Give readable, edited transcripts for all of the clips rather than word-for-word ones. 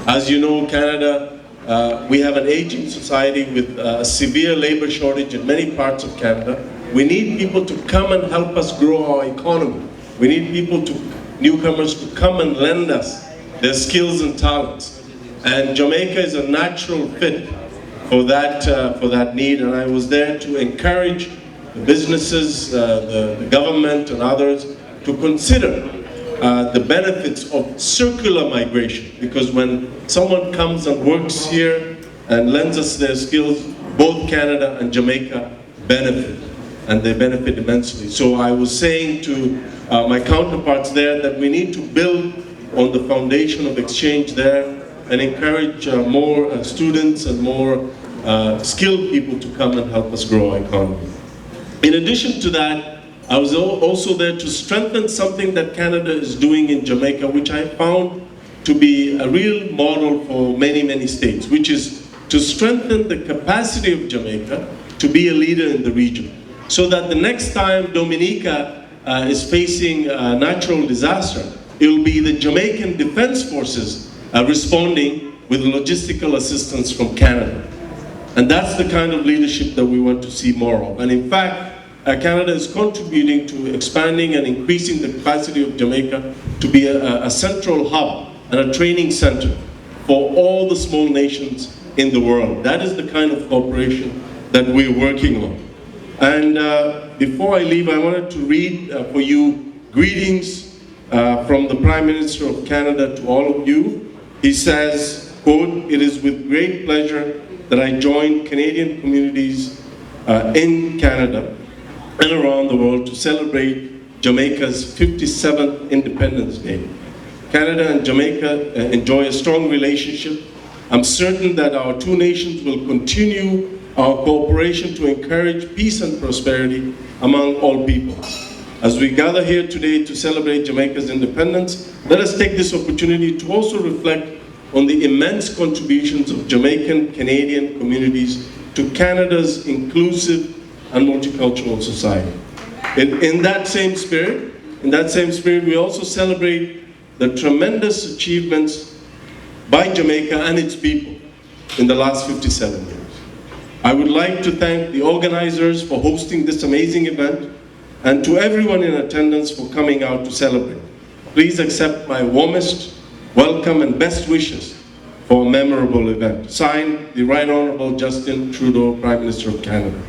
As you know, Canada, we have an aging society with a severe labor shortage in many parts of Canada. We need people to come and help us grow our economy. We need newcomers to come and lend us their skills and talents. And Jamaica is a natural fit for that need. And I was there to encourage the businesses, the government and others to consider the benefits of circular migration. Because when someone comes and works here and lends us their skills, both Canada and Jamaica benefit, and they benefit immensely. So I was saying to my counterparts there that we need to build on the foundation of exchange there and encourage more students and more skilled people to come and help us grow our economy. In addition to that, I was also there to strengthen something that Canada is doing in Jamaica, which I found to be a real model for many, many states, which is to strengthen the capacity of Jamaica to be a leader in the region, so that the next time Dominica is facing a natural disaster, it will be the Jamaican Defense Forces responding with logistical assistance from Canada. And that's the kind of leadership that we want to see more of. And in fact, Canada is contributing to expanding and increasing the capacity of Jamaica to be a central hub and a training center for all the small nations in the world. That is the kind of cooperation that we're working on. And before I leave, I wanted to read for you greetings from the Prime Minister of Canada to all of you. He says, quote, "It is with great pleasure that I join Canadian communities in Canada and around the world to celebrate Jamaica's 57th Independence Day. Canada and Jamaica enjoy a strong relationship. I'm certain that our two nations will continue our cooperation to encourage peace and prosperity among all people. As we gather here today to celebrate Jamaica's independence, let us take this opportunity to also reflect on the immense contributions of Jamaican Canadian communities to Canada's inclusive and multicultural society. In that same spirit, we also celebrate the tremendous achievements by Jamaica and its people in the last 57 years. I would like to thank the organizers for hosting this amazing event and to everyone in attendance for coming out to celebrate. Please accept my warmest welcome and best wishes for a memorable event. Signed, the Right Honorable Justin Trudeau, Prime Minister of Canada.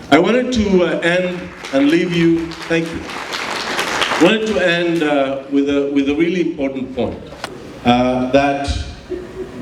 I wanted to end and leave you, thank you. I wanted to end with a really important point, that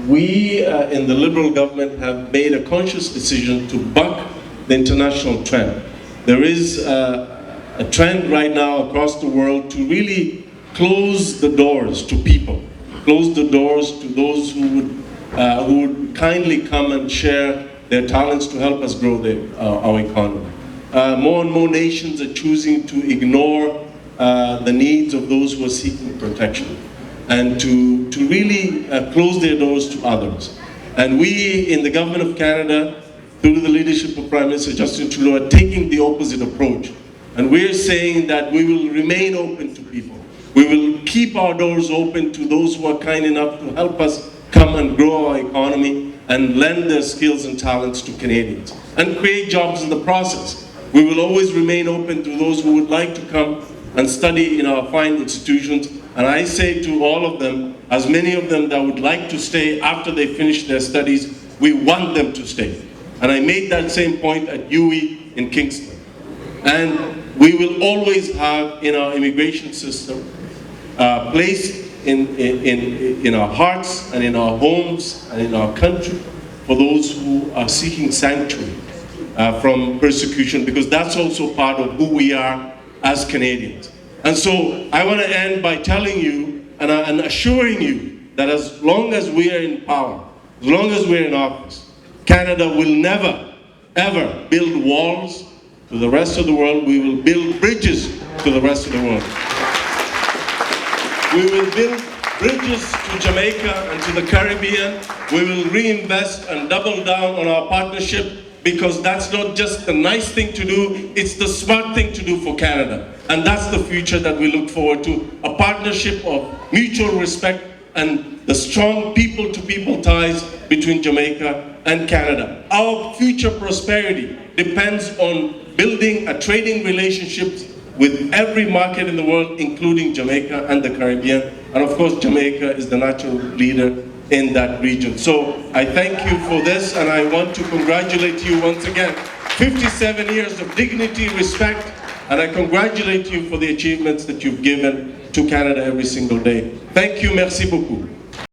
we in the Liberal government have made a conscious decision to buck the international trend. There is a trend right now across the world to really close the doors to people, close the doors to those who would kindly come and share their talents to help us grow our economy. More and more nations are choosing to ignore the needs of those who are seeking protection and to really close their doors to others. And we in the Government of Canada, through the leadership of Prime Minister Justin Trudeau, are taking the opposite approach. And we're saying that we will remain open to people. We will keep our doors open to those who are kind enough to help us come and grow our economy and lend their skills and talents to Canadians and create jobs in the process. We will always remain open to those who would like to come and study in our fine institutions. And I say to all of them, as many of them that would like to stay after they finish their studies, we want them to stay. And I made that same point at UWI in Kingston. And we will always have in our immigration system place in our hearts and in our homes and in our country for those who are seeking sanctuary from persecution, because that's also part of who we are as Canadians. And so I want to end by telling you and assuring you that as long as we are in power, as long as we're in office, Canada will never, ever build walls to the rest of the world. We will build bridges to the rest of the world. We will build bridges to Jamaica and to the Caribbean. We will reinvest and double down on our partnership, because that's not just the nice thing to do, it's the smart thing to do for Canada. And that's the future that we look forward to, a partnership of mutual respect and the strong people to people ties between Jamaica and Canada. Our future prosperity depends on building a trading relationship with every market in the world, including Jamaica and the Caribbean. And of course, Jamaica is the natural leader in that region. So I thank you for this, and I want to congratulate you once again. 57 years of dignity, respect, and I congratulate you for the achievements that you've given to Canada every single day. Thank you, merci beaucoup.